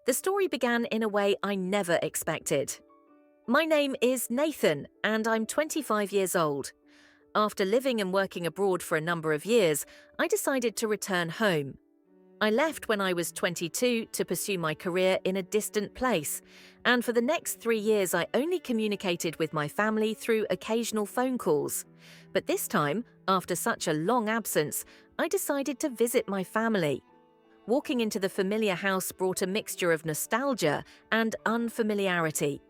The story began in a way I never expected. My name is Nathan, and I'm 25 years old. After living and working abroad for a number of years, I decided to return home. I left when I was 22 to pursue my career in a distant place, and for the next 3 years I only communicated with my family through occasional phone calls. But this time, after such a long absence, I decided to visit my family. Walking into the familiar house brought a mixture of nostalgia and unfamiliarity.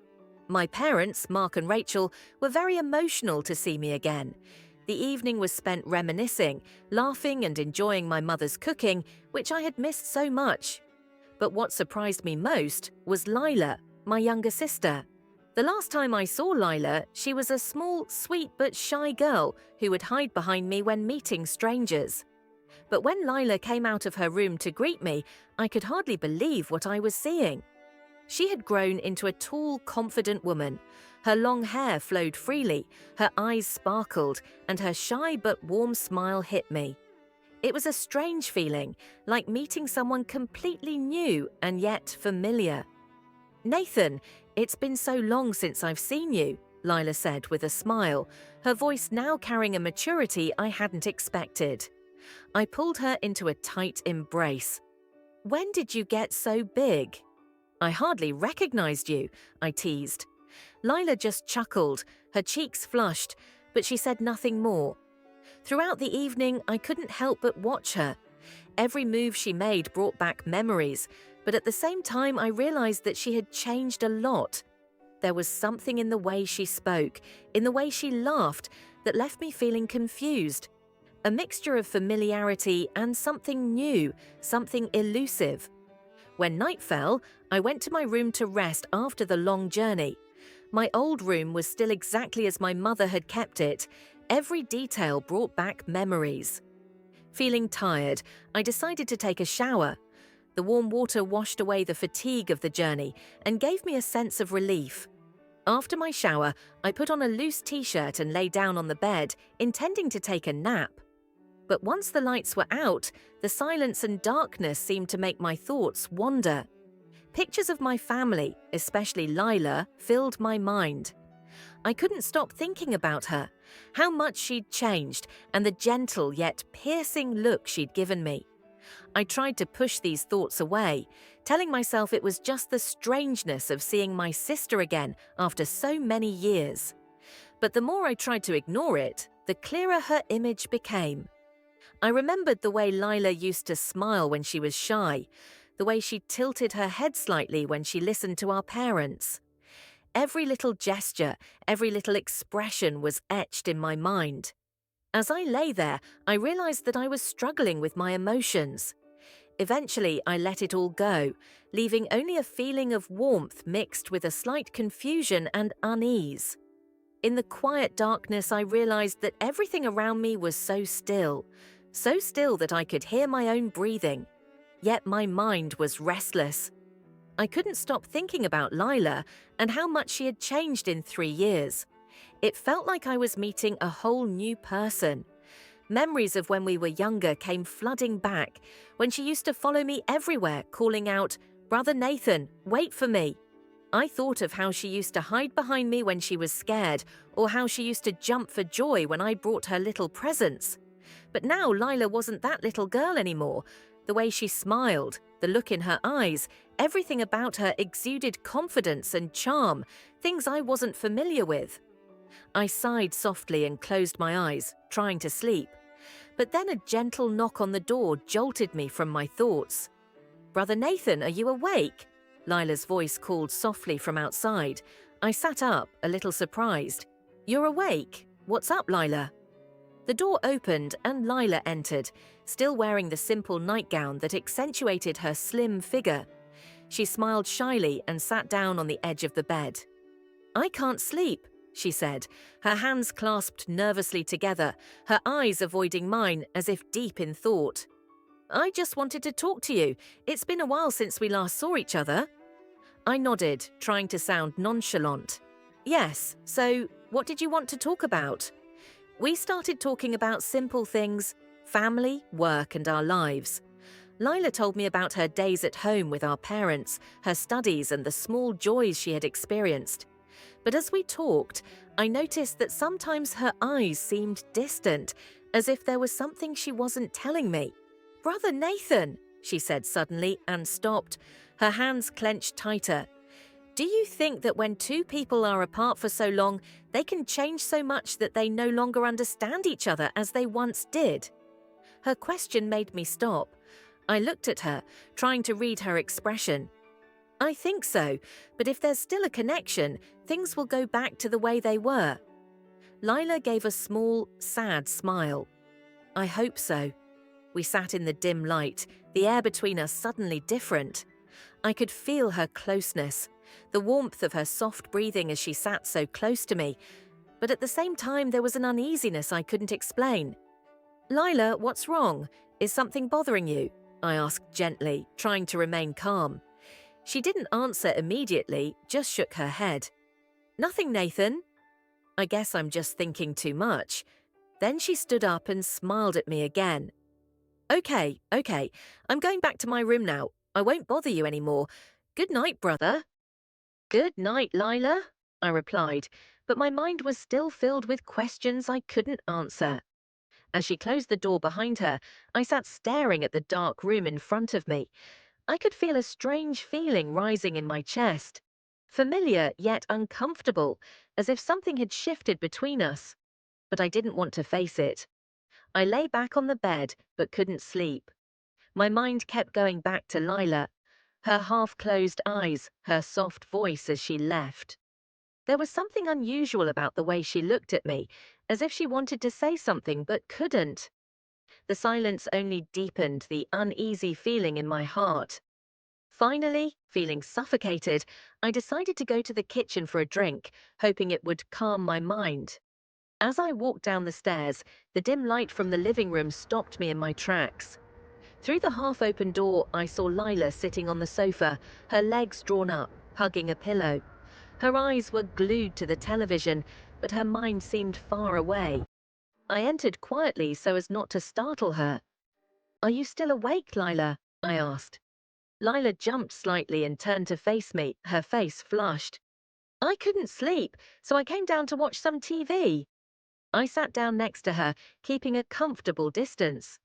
My parents, Mark and Rachel, were very emotional to see me again. The evening was spent reminiscing, laughing and enjoying my mother's cooking, which I had missed so much. But what surprised me most was Lila, my younger sister. The last time I saw Lila, she was a small, sweet but shy girl who would hide behind me when meeting strangers. But when Lila came out of her room to greet me, I could hardly believe what I was seeing. She had grown into a tall, confident woman. Her long hair flowed freely, her eyes sparkled, and her shy but warm smile hit me. It was a strange feeling, like meeting someone completely new and yet familiar. "Nathan, it's been so long since I've seen you," Lila said with a smile, her voice now carrying a maturity I hadn't expected. I pulled her into a tight embrace. "When did you get so big?" "I hardly recognized you," I teased. Lila just chuckled, her cheeks flushed, but she said nothing more. Throughout the evening, I couldn't help but watch her. Every move she made brought back memories, but at the same time I realized that she had changed a lot. There was something in the way she spoke, in the way she laughed, that left me feeling confused. A mixture of familiarity and something new, something elusive. When night fell, I went to my room to rest after the long journey. My old room was still exactly as my mother had kept it. Every detail brought back memories. Feeling tired, I decided to take a shower. The warm water washed away the fatigue of the journey and gave me a sense of relief. After my shower, I put on a loose t-shirt and lay down on the bed, intending to take a nap. But once the lights were out, the silence and darkness seemed to make my thoughts wander. Pictures of my family, especially Lila, filled my mind. I couldn't stop thinking about her, how much she'd changed, and the gentle yet piercing look she'd given me. I tried to push these thoughts away, telling myself it was just the strangeness of seeing my sister again after so many years. But the more I tried to ignore it, the clearer her image became. I remembered the way Lila used to smile when she was shy, the way she tilted her head slightly when she listened to our parents. Every little gesture, every little expression was etched in my mind. As I lay there, I realized that I was struggling with my emotions. Eventually, I let it all go, leaving only a feeling of warmth mixed with a slight confusion and unease. In the quiet darkness, I realized that everything around me was so still that I could hear my own breathing. Yet my mind was restless. I couldn't stop thinking about Lila and how much she had changed in 3 years. It felt like I was meeting a whole new person. Memories of when we were younger came flooding back, when she used to follow me everywhere, calling out, "Brother Nathan, wait for me." I thought of how she used to hide behind me when she was scared, or how she used to jump for joy when I brought her little presents. But now Lila wasn't that little girl anymore. The way she smiled, the look in her eyes, everything about her exuded confidence and charm, things I wasn't familiar with. I sighed softly and closed my eyes, trying to sleep. But then a gentle knock on the door jolted me from my thoughts. "Brother Nathan, are you awake?" Lila's voice called softly from outside. I sat up, a little surprised. "You're awake? What's up, Lila?" The door opened and Lila entered, still wearing the simple nightgown that accentuated her slim figure. She smiled shyly and sat down on the edge of the bed. "I can't sleep," she said, her hands clasped nervously together, her eyes avoiding mine as if deep in thought. "I just wanted to talk to you. It's been a while since we last saw each other." I nodded, trying to sound nonchalant. "Yes, so what did you want to talk about?" We started talking about simple things, family, work, and our lives. Lila told me about her days at home with our parents, her studies, and the small joys she had experienced. But as we talked, I noticed that sometimes her eyes seemed distant, as if there was something she wasn't telling me. "Brother Nathan," she said suddenly and stopped, her hands clenched tighter. "Do you think that when two people are apart for so long, they can change so much that they no longer understand each other as they once did?" Her question made me stop. I looked at her, trying to read her expression. "I think so, but if there's still a connection, things will go back to the way they were." Lila gave a small, sad smile. "I hope so." We sat in the dim light, the air between us suddenly different. I could feel her closeness, the warmth of her soft breathing as she sat so close to me, but at the same time there was an uneasiness I couldn't explain. "Lila, what's wrong? Is something bothering you?" I asked gently, trying to remain calm. She didn't answer immediately, just shook her head. "Nothing, Nathan." "I guess I'm just thinking too much." Then she stood up and smiled at me again. Okay, I'm going back to my room now. I won't bother you anymore. Good night, brother." "Good night, Lila," I replied, but my mind was still filled with questions I couldn't answer. As she closed the door behind her, I sat staring at the dark room in front of me. I could feel a strange feeling rising in my chest. Familiar yet uncomfortable, as if something had shifted between us. But I didn't want to face it. I lay back on the bed, but couldn't sleep. My mind kept going back to Lila, her half-closed eyes, her soft voice as she left. There was something unusual about the way she looked at me, as if she wanted to say something but couldn't. The silence only deepened the uneasy feeling in my heart. Finally, feeling suffocated, I decided to go to the kitchen for a drink, hoping it would calm my mind. As I walked down the stairs, the dim light from the living room stopped me in my tracks. Through the half-open door, I saw Lila sitting on the sofa, her legs drawn up, hugging a pillow. Her eyes were glued to the television, but her mind seemed far away. I entered quietly so as not to startle her. "Are you still awake, Lila?" I asked. Lila jumped slightly and turned to face me, her face flushed. "I couldn't sleep, so I came down to watch some TV." I sat down next to her, keeping a comfortable distance.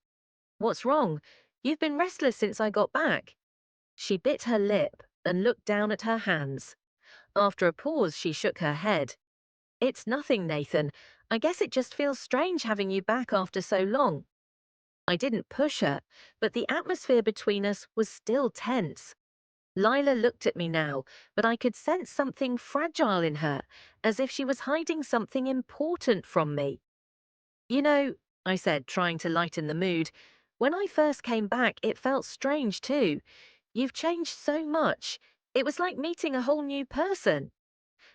"What's wrong? You've been restless since I got back." She bit her lip and looked down at her hands. After a pause, she shook her head. "It's nothing, Nathan. I guess it just feels strange having you back after so long." I didn't push her, but the atmosphere between us was still tense. Lila looked at me now, but I could sense something fragile in her, as if she was hiding something important from me. "You know," I said, trying to lighten the mood, "when I first came back, it felt strange too. You've changed so much. It was like meeting a whole new person."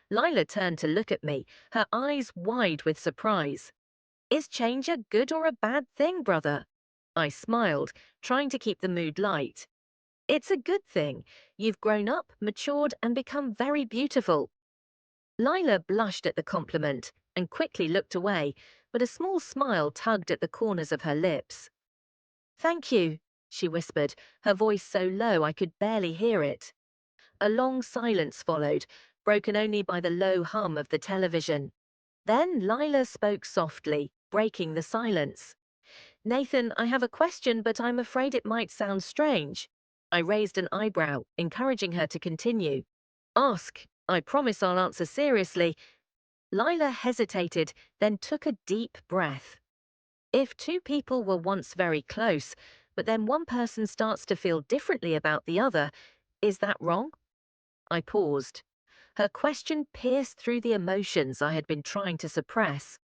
Lila turned to look at me, her eyes wide with surprise. "Is change a good or a bad thing, brother?" I smiled, trying to keep the mood light. "It's a good thing. You've grown up, matured, and become very beautiful." Lila blushed at the compliment and quickly looked away, but a small smile tugged at the corners of her lips. "Thank you," she whispered, her voice so low I could barely hear it. A long silence followed, broken only by the low hum of the television. Then Lila spoke softly, breaking the silence. "Nathan, I have a question, but I'm afraid it might sound strange." I raised an eyebrow, encouraging her to continue. "Ask. I promise I'll answer seriously." Lila hesitated, then took a deep breath. "If two people were once very close, but then one person starts to feel differently about the other, is that wrong?" I paused. Her question pierced through the emotions I had been trying to suppress.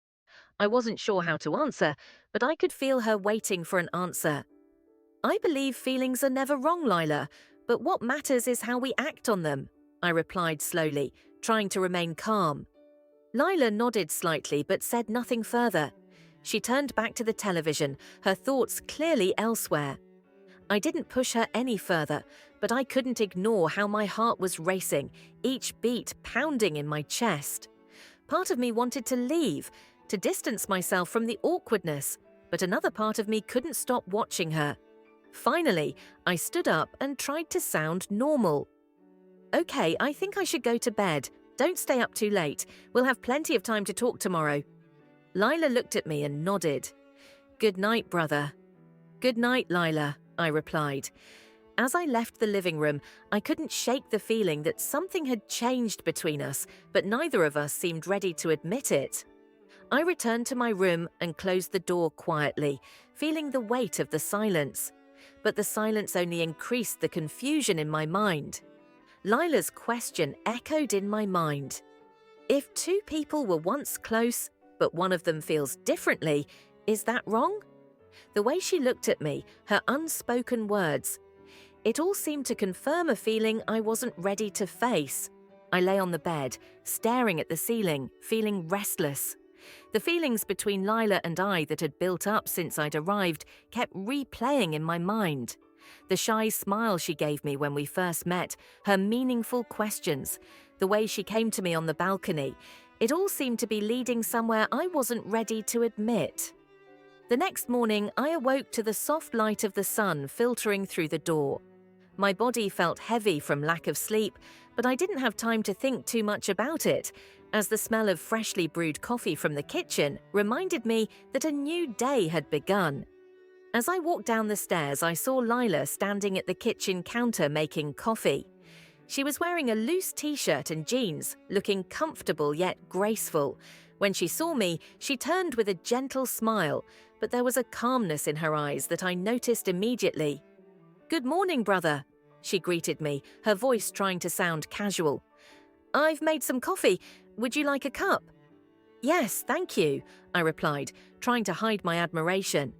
I wasn't sure how to answer, but I could feel her waiting for an answer. "I believe feelings are never wrong, Lila, but what matters is how we act on them," I replied slowly, trying to remain calm. Lila nodded slightly but said nothing further. She turned back to the television, her thoughts clearly elsewhere. I didn't push her any further, but I couldn't ignore how my heart was racing, each beat pounding in my chest. Part of me wanted to leave, to distance myself from the awkwardness, but another part of me couldn't stop watching her. Finally, I stood up and tried to sound normal. "Okay, I think I should go to bed. Don't stay up too late. We'll have plenty of time to talk tomorrow." Lila looked at me and nodded. "Good night, brother." "Good night, Lila," I replied. As I left the living room, I couldn't shake the feeling that something had changed between us, but neither of us seemed ready to admit it. I returned to my room and closed the door quietly, feeling the weight of the silence. But the silence only increased the confusion in my mind. Lila's question echoed in my mind. If two people were once close, but one of them feels differently, is that wrong? The way she looked at me, her unspoken words, it all seemed to confirm a feeling I wasn't ready to face. I lay on the bed, staring at the ceiling, feeling restless. The feelings between Lila and I that had built up since I'd arrived kept replaying in my mind. The shy smile she gave me when we first met, her meaningful questions, the way she came to me on the balcony, it all seemed to be leading somewhere I wasn't ready to admit. The next morning, I awoke to the soft light of the sun filtering through the door. My body felt heavy from lack of sleep, but I didn't have time to think too much about it, as the smell of freshly brewed coffee from the kitchen reminded me that a new day had begun. As I walked down the stairs, I saw Lila standing at the kitchen counter making coffee. She was wearing a loose t-shirt and jeans, looking comfortable yet graceful. When she saw me, she turned with a gentle smile, but there was a calmness in her eyes that I noticed immediately. "Good morning, brother," she greeted me, her voice trying to sound casual. "I've made some coffee. Would you like a cup?" "Yes, thank you," I replied, trying to hide my admiration.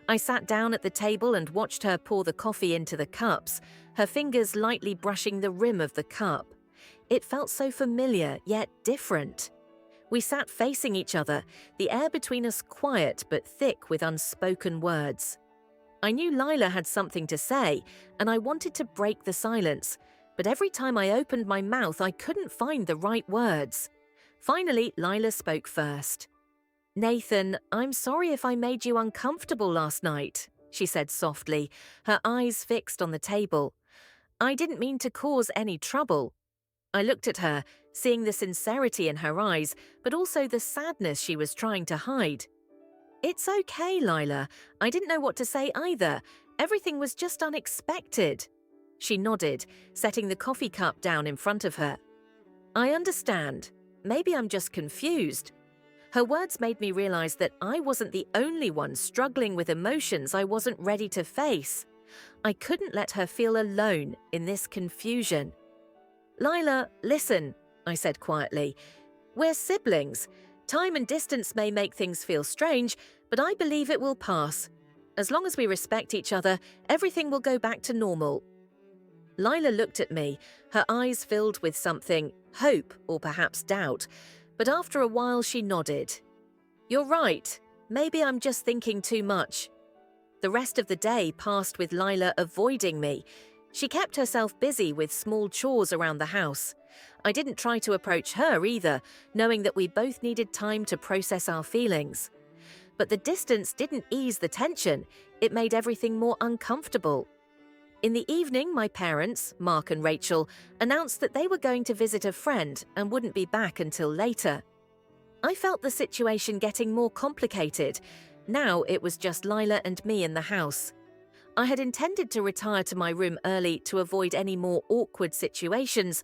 I sat down at the table and watched her pour the coffee into the cups, her fingers lightly brushing the rim of the cup. It felt so familiar, yet different. We sat facing each other, the air between us quiet but thick with unspoken words. I knew Lila had something to say, and I wanted to break the silence, but every time I opened my mouth, I couldn't find the right words. Finally, Lila spoke first. "Nathan, I'm sorry if I made you uncomfortable last night," she said softly, her eyes fixed on the table. "I didn't mean to cause any trouble." I looked at her, seeing the sincerity in her eyes, but also the sadness she was trying to hide. "It's okay, Lila. I didn't know what to say either. Everything was just unexpected." She nodded, setting the coffee cup down in front of her. "I understand. Maybe I'm just confused." Her words made me realize that I wasn't the only one struggling with emotions I wasn't ready to face. I couldn't let her feel alone in this confusion. "Lila, listen," I said quietly. "We're siblings. Time and distance may make things feel strange, but I believe it will pass. As long as we respect each other, everything will go back to normal." Lila looked at me, her eyes filled with something, hope or perhaps doubt, but after a while she nodded. "You're right. Maybe I'm just thinking too much." The rest of the day passed with Lila avoiding me. She kept herself busy with small chores around the house. I didn't try to approach her either, knowing that we both needed time to process our feelings. But the distance didn't ease the tension, it made everything more uncomfortable. In the evening, my parents, Mark and Rachel, announced that they were going to visit a friend and wouldn't be back until later. I felt the situation getting more complicated. Now it was just Lila and me in the house. I had intended to retire to my room early to avoid any more awkward situations,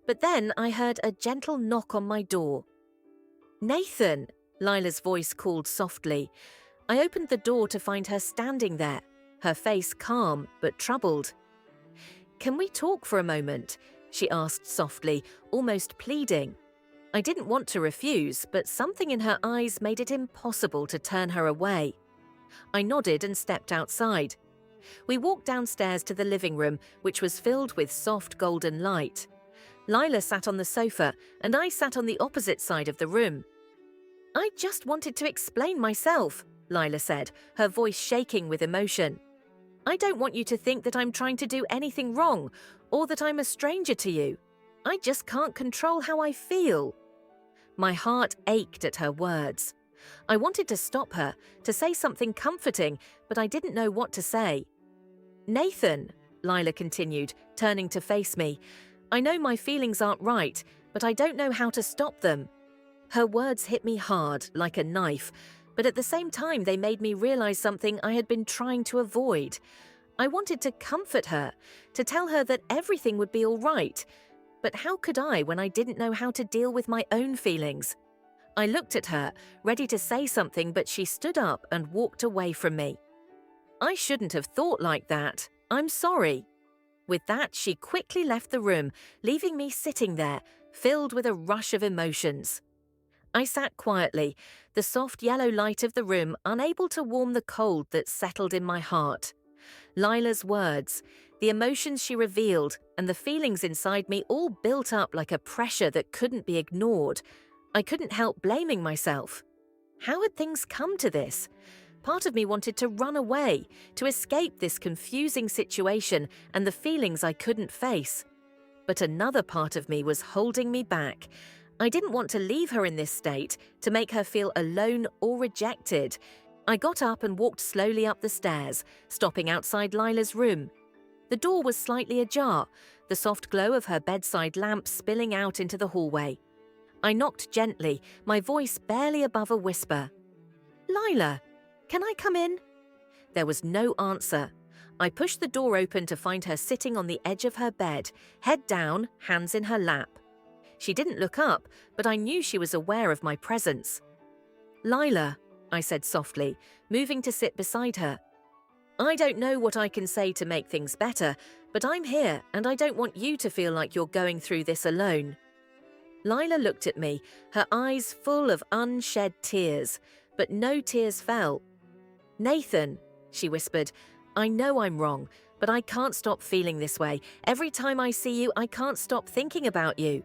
but then I heard a gentle knock on my door. "Nathan," Lila's voice called softly. I opened the door to find her standing there, her face calm but troubled. "Can we talk for a moment?" she asked softly, almost pleading. I didn't want to refuse, but something in her eyes made it impossible to turn her away. I nodded and stepped outside. We walked downstairs to the living room, which was filled with soft golden light. Lila sat on the sofa, and I sat on the opposite side of the room. "I just wanted to explain myself," Lila said, her voice shaking with emotion. "I don't want you to think that I'm trying to do anything wrong, or that I'm a stranger to you. I just can't control how I feel." My heart ached at her words. I wanted to stop her, to say something comforting, but I didn't know what to say. Nathan, Lila continued, turning to face me, I know my feelings aren't right, but I don't know how to stop them. Her words hit me hard, like a knife, but at the same time they made me realize something I had been trying to avoid. I wanted to comfort her, to tell her that everything would be all right. But how could I when I didn't know how to deal with my own feelings? I looked at her, ready to say something, but she stood up and walked away from me. I shouldn't have thought like that. I'm sorry. With that, she quickly left the room, leaving me sitting there, filled with a rush of emotions. I sat quietly, the soft yellow light of the room unable to warm the cold that settled in my heart. Lila's words, the emotions she revealed, and the feelings inside me all built up like a pressure that couldn't be ignored. I couldn't help blaming myself. How had things come to this? Part of me wanted to run away, to escape this confusing situation and the feelings I couldn't face. But another part of me was holding me back. I didn't want to leave her in this state, to make her feel alone or rejected. I got up and walked slowly up the stairs, stopping outside Lila's room. The door was slightly ajar, the soft glow of her bedside lamp spilling out into the hallway. I knocked gently, my voice barely above a whisper. Lila, can I come in? There was no answer. I pushed the door open to find her sitting on the edge of her bed, head down, hands in her lap. She didn't look up, but I knew she was aware of my presence. Lila, I said softly, moving to sit beside her. I don't know what I can say to make things better, but I'm here and I don't want you to feel like you're going through this alone. Lila looked at me, her eyes full of unshed tears, but no tears fell. Nathan, she whispered, I know I'm wrong, but I can't stop feeling this way. Every time I see you, I can't stop thinking about you.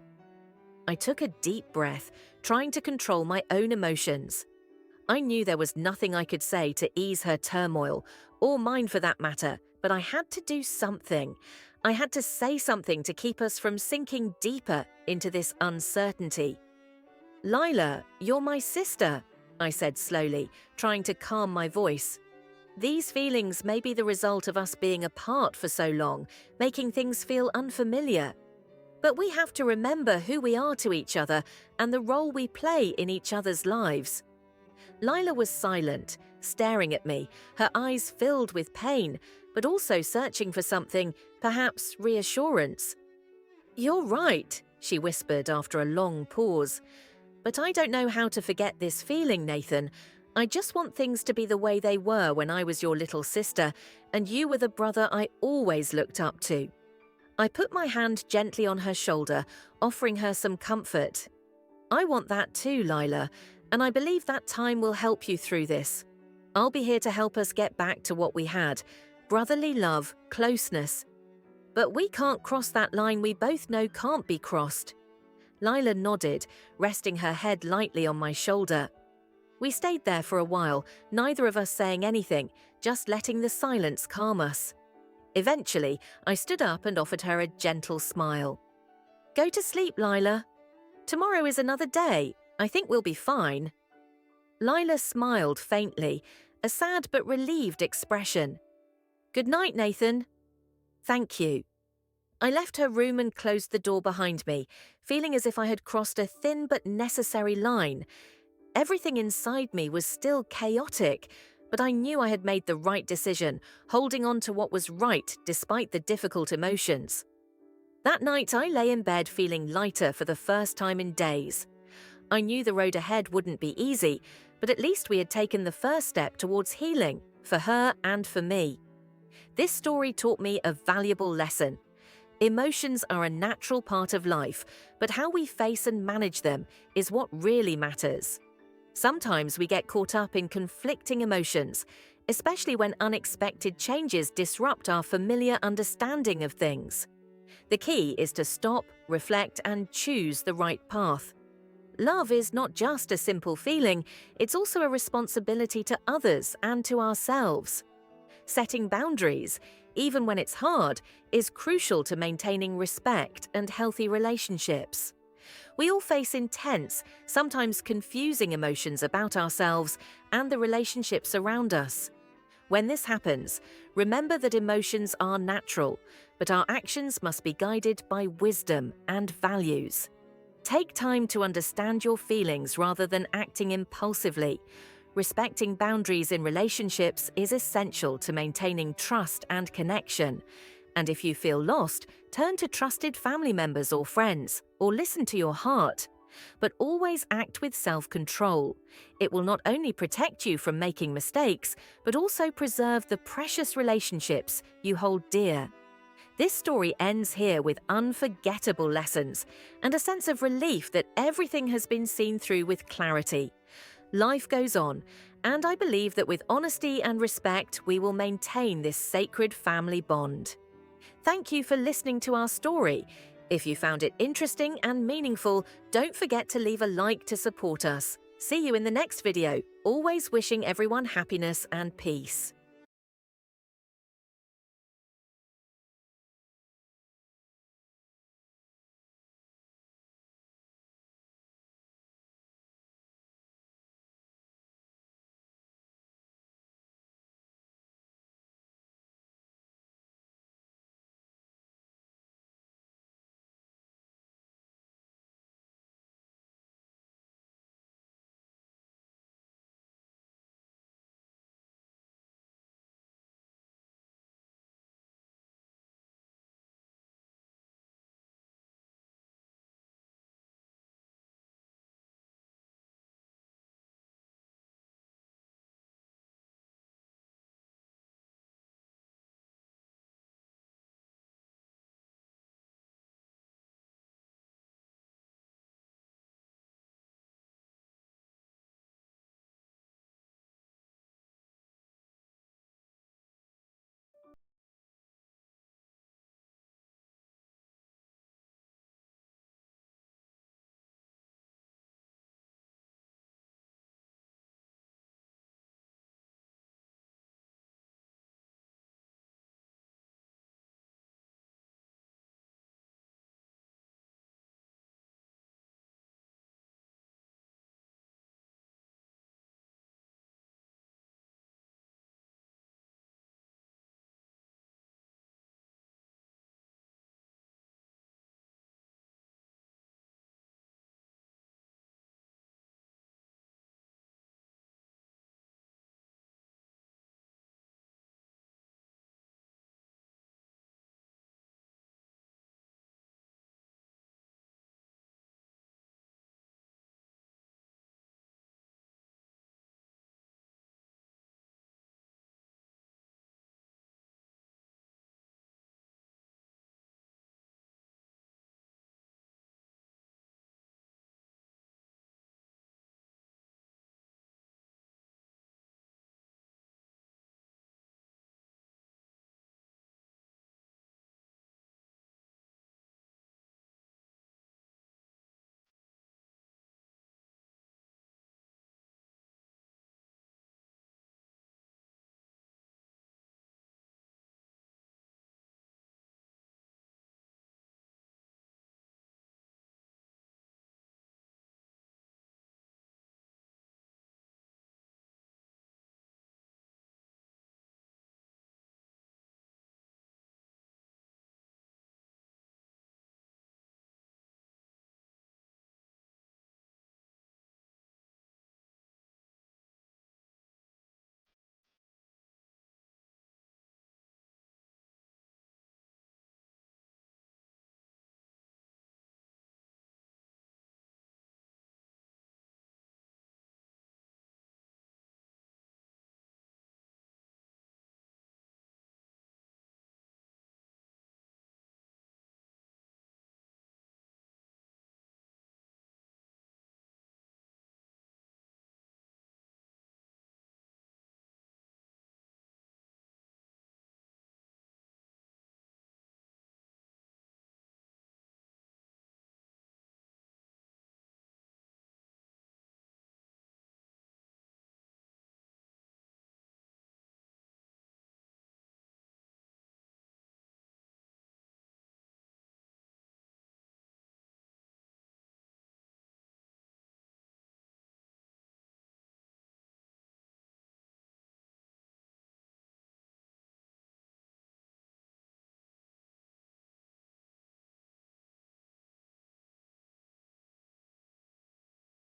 I took a deep breath, trying to control my own emotions. I knew there was nothing I could say to ease her turmoil, or mine for that matter, but I had to do something. I had to say something to keep us from sinking deeper into this uncertainty. Lila, you're my sister, I said slowly, trying to calm my voice. These feelings may be the result of us being apart for so long, making things feel unfamiliar. But we have to remember who we are to each other and the role we play in each other's lives. Lila was silent, staring at me, her eyes filled with pain, but also searching for something, perhaps reassurance. You're right, she whispered after a long pause. But I don't know how to forget this feeling, Nathan. I just want things to be the way they were when I was your little sister, and you were the brother I always looked up to. I put my hand gently on her shoulder, offering her some comfort. I want that too, Lila, and I believe that time will help you through this. I'll be here to help us get back to what we had, brotherly love, closeness. But we can't cross that line we both know can't be crossed. Lila nodded, resting her head lightly on my shoulder. We stayed there for a while, neither of us saying anything, just letting the silence calm us. Eventually, I stood up and offered her a gentle smile. Go to sleep, Lila. Tomorrow is another day. I think we'll be fine. Lila smiled faintly, a sad but relieved expression. Good night, Nathan. Thank you. I left her room and closed the door behind me, feeling as if I had crossed a thin but necessary line. Everything inside me was still chaotic, but I knew I had made the right decision, holding on to what was right despite the difficult emotions. That night, I lay in bed feeling lighter for the first time in days. I knew the road ahead wouldn't be easy, but at least we had taken the first step towards healing, for her and for me. This story taught me a valuable lesson. Emotions are a natural part of life, but how we face and manage them is what really matters. Sometimes we get caught up in conflicting emotions, especially when unexpected changes disrupt our familiar understanding of things. The key is to stop, reflect, and choose the right path. Love is not just a simple feeling, it's also a responsibility to others and to ourselves. Setting boundaries, even when it's hard, is crucial to maintaining respect and healthy relationships. We all face intense, sometimes confusing emotions about ourselves and the relationships around us. When this happens, remember that emotions are natural, but our actions must be guided by wisdom and values. Take time to understand your feelings rather than acting impulsively. Respecting boundaries in relationships is essential to maintaining trust and connection. And if you feel lost, turn to trusted family members or friends, or listen to your heart. But always act with self-control. It will not only protect you from making mistakes, but also preserve the precious relationships you hold dear. This story ends here with unforgettable lessons and a sense of relief that everything has been seen through with clarity. Life goes on, and I believe that with honesty and respect, we will maintain this sacred family bond. Thank you for listening to our story. If you found it interesting and meaningful, don't forget to leave a like to support us. See you in the next video, always wishing everyone happiness and peace.